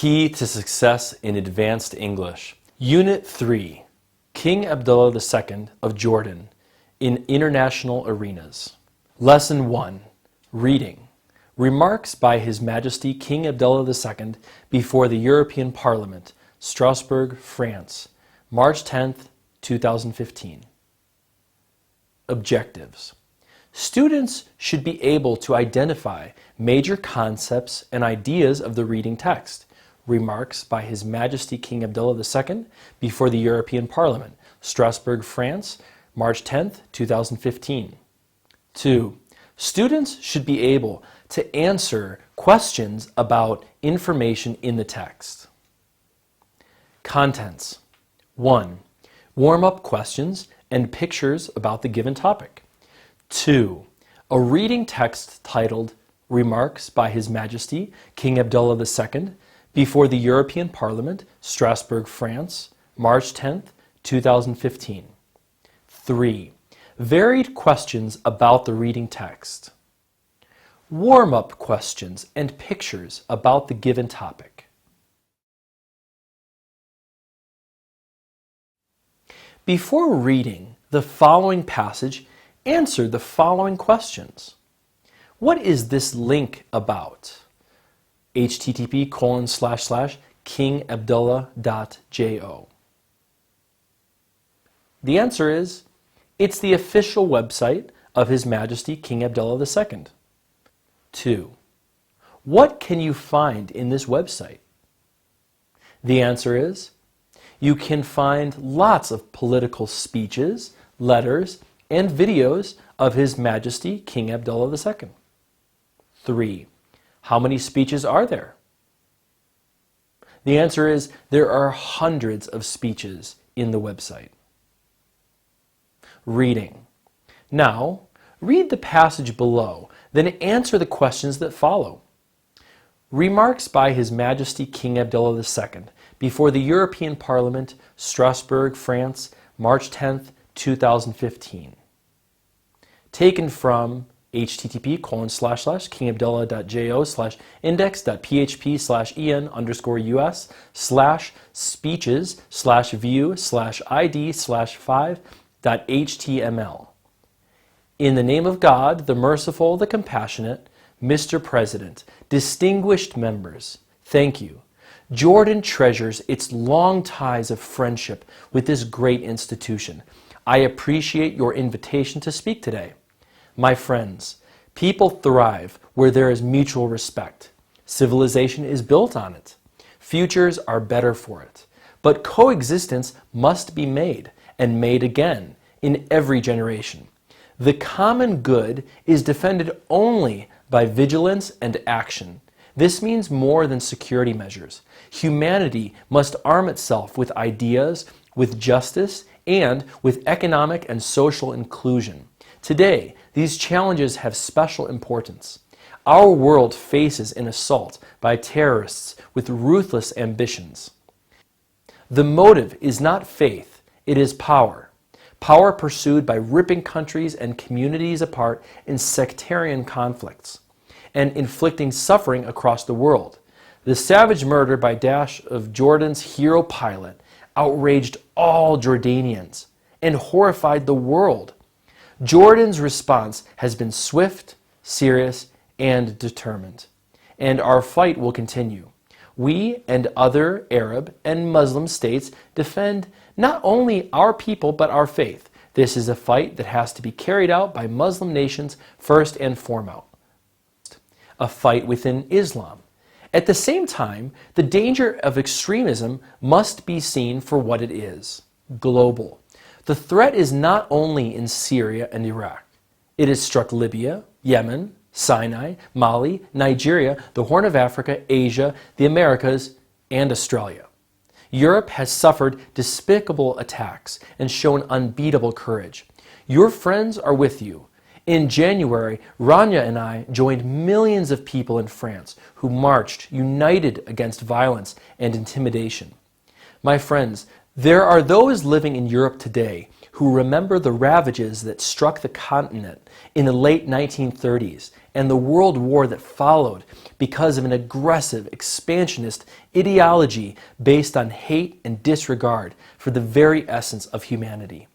Key to Success in Advanced English. Unit 3. King Abdullah II of Jordan in International Arenas. Lesson 1. Reading. Remarks by His Majesty King Abdullah II before the European Parliament, Strasbourg, France, March 10, 2015. Objectives. Students should be able to identify major concepts and ideas of the reading text. Remarks by His Majesty King Abdullah II before the European Parliament, Strasbourg, France, March 10, 2015. 2. Students should be able to answer questions about information in the text. Contents. 1. Warm-up questions and pictures about the given topic. 2. A reading text titled Remarks by His Majesty King Abdullah II before the European Parliament, Strasbourg, France, March 10, 2015. 3. Varied questions about the reading text. Warm-up questions and pictures about the given topic. Before reading the following passage, answer the following questions. What is this link about? http://kingabdullah.jo. The answer is, it's the official website of His Majesty King Abdullah II. 2. What can you find in this website? The answer is, you can find lots of political speeches, letters, and videos of His Majesty King Abdullah II. 3. How many speeches are there? The answer is, there are hundreds of speeches in the website. Reading. Now, read the passage below, then answer the questions that follow. Remarks by His Majesty King Abdullah II before the European Parliament, Strasbourg, France, March 10, 2015. Taken from http://kingadullah.jo/index.php/en_us/speeches/view/id/5.html. In the name of God, the merciful, the compassionate, Mr. President, distinguished members, thank you. Jordan treasures its long ties of friendship with this great institution. I appreciate your invitation to speak today. My friends, people thrive where there is mutual respect. Civilization is built on it. Futures are better for it. But coexistence must be made, and made again, in every generation. The common good is defended only by vigilance and action. This means more than security measures. Humanity must arm itself with ideas, with justice, and with economic and social inclusion. Today, these challenges have special importance. Our world faces an assault by terrorists with ruthless ambitions. The motive is not faith, it is power. Power pursued by ripping countries and communities apart in sectarian conflicts and inflicting suffering across the world. The savage murder by Daesh of Jordan's hero pilot outraged all Jordanians and horrified the world. Jordan's response has been swift, serious, and determined, and our fight will continue. We and other Arab and Muslim states defend not only our people but our faith. This is a fight that has to be carried out by Muslim nations first and foremost. A fight within Islam. At the same time, the danger of extremism must be seen for what it is, global. The threat is not only in Syria and Iraq. It has struck Libya, Yemen, Sinai, Mali, Nigeria, the Horn of Africa, Asia, the Americas, and Australia. Europe has suffered despicable attacks and shown unbeatable courage. Your friends are with you. In January, Rania and I joined millions of people in France who marched united against violence and intimidation. My friends, There are those living in Europe today who remember the ravages that struck the continent in the late 1930s and the World War that followed because of an aggressive, expansionist ideology based on hate and disregard for the very essence of humanity.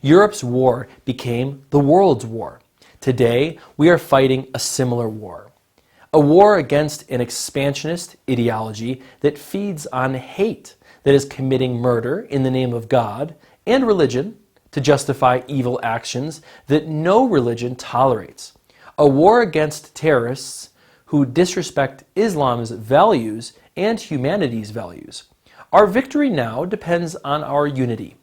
Europe's war became the world's war. Today, we are fighting a similar war. A war against an expansionist ideology that feeds on hate, that is committing murder in the name of God and religion to justify evil actions that no religion tolerates. A war against terrorists who disrespect Islam's values and humanity's values. Our victory now depends on our unity.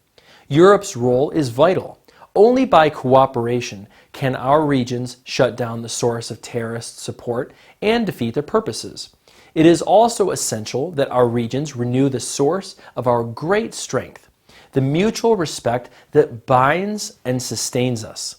Europe's role is vital. Only by cooperation can our regions shut down the source of terrorist support and defeat their purposes. It is also essential that our regions renew the source of our great strength, the mutual respect that binds and sustains us.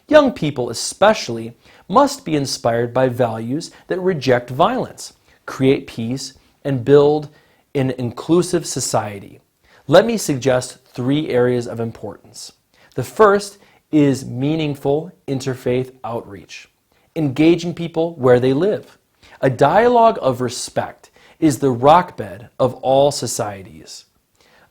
Young people especially must be inspired by values that reject violence, create peace, and build an inclusive society. Let me suggest 3 areas of importance. The first is meaningful interfaith outreach, engaging people where they live. A dialogue of respect is the rockbed of all societies.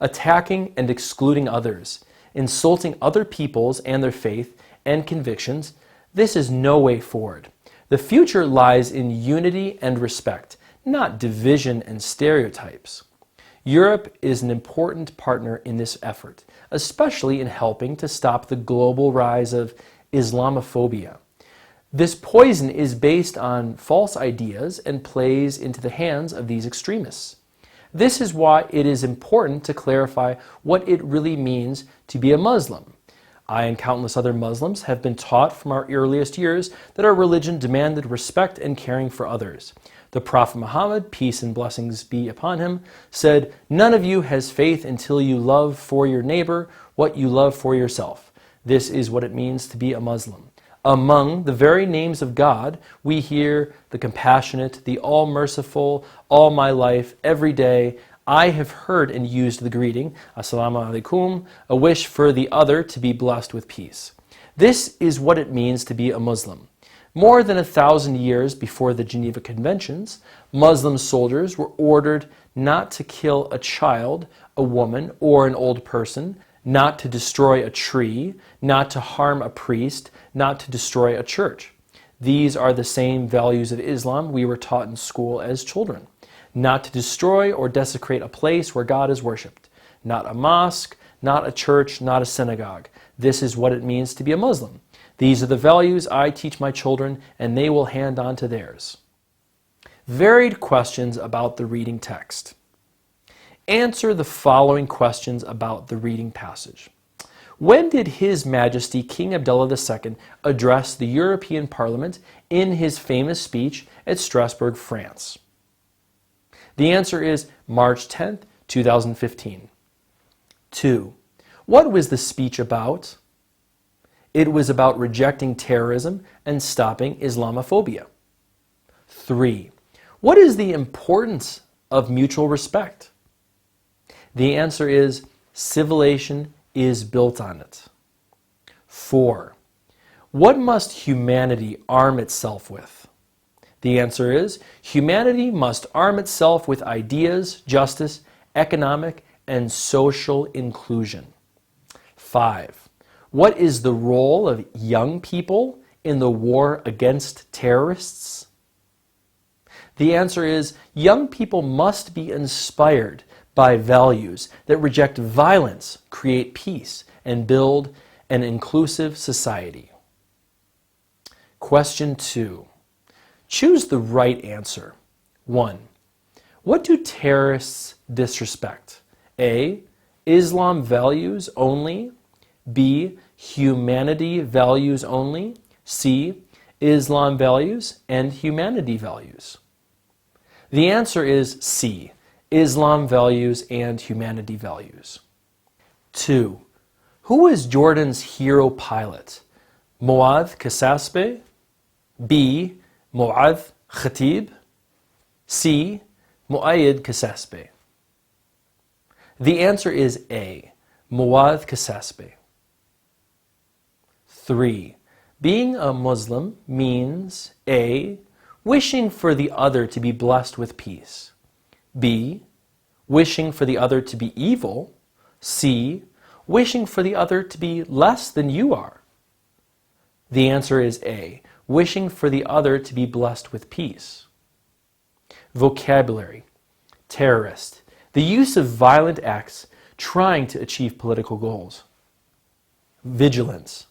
Attacking and excluding others, insulting other peoples and their faith and convictions, this is no way forward. The future lies in unity and respect, not division and stereotypes. Europe is an important partner in this effort, especially in helping to stop the global rise of Islamophobia. This poison is based on false ideas and plays into the hands of these extremists. This is why it is important to clarify what it really means to be a Muslim. I and countless other Muslims have been taught from our earliest years that our religion demanded respect and caring for others. The Prophet Muhammad, peace and blessings be upon him, said, "None of you has faith until you love for your neighbor what you love for yourself." This is what it means to be a Muslim. Among the very names of God, we hear the compassionate, the all-merciful, all my life, every day. I have heard and used the greeting, Assalamu alaikum, a wish for the other to be blessed with peace. This is what it means to be a Muslim. More than 1,000 years before the Geneva Conventions, Muslim soldiers were ordered not to kill a child, a woman, or an old person, not to destroy a tree, not to harm a priest, not to destroy a church. These are the same values of Islam we were taught in school as children. Not to destroy or desecrate a place where God is worshipped. Not a mosque, not a church, not a synagogue. This is what it means to be a Muslim. These are the values I teach my children, and they will hand on to theirs. Varied questions about the reading text. Answer the following questions about the reading passage. When did His Majesty King Abdullah II address the European Parliament in his famous speech at Strasbourg, France? The answer is March 10th, 2015. 2. What was the speech about? It was about rejecting terrorism and stopping Islamophobia. 3. What is the importance of mutual respect? The answer is civilization is built on it. 4. What must humanity arm itself with? The answer is humanity must arm itself with ideas, justice, economic, and social inclusion. 5. What is the role of young people in the war against terrorists? The answer is young people must be inspired by values that reject violence, create peace, and build an inclusive society. Question 2. Choose the right answer. 1. What do terrorists disrespect? A. Islam values only. B. Humanity values only. C. Islam values and humanity values. The answer is C. Islam values and humanity values. 2. Who is Jordan's hero pilot? Mu'adh Kasasbe? B. Mu'adh Khatib? C. Mu'ayyid Kasasbe? The answer is A, Mu'adh Kasasbe. 3. Being a Muslim means A, wishing for the other to be blessed with peace. B, wishing for the other to be evil. C, wishing for the other to be less than you are. The answer is A, wishing for the other to be blessed with peace. Vocabulary: terrorist, the use of violent acts trying to achieve political goals. Vigilance,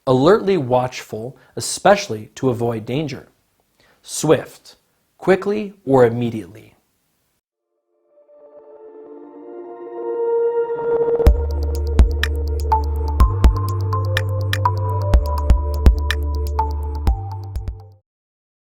alertly watchful, especially to avoid danger. Swift, quickly or immediately.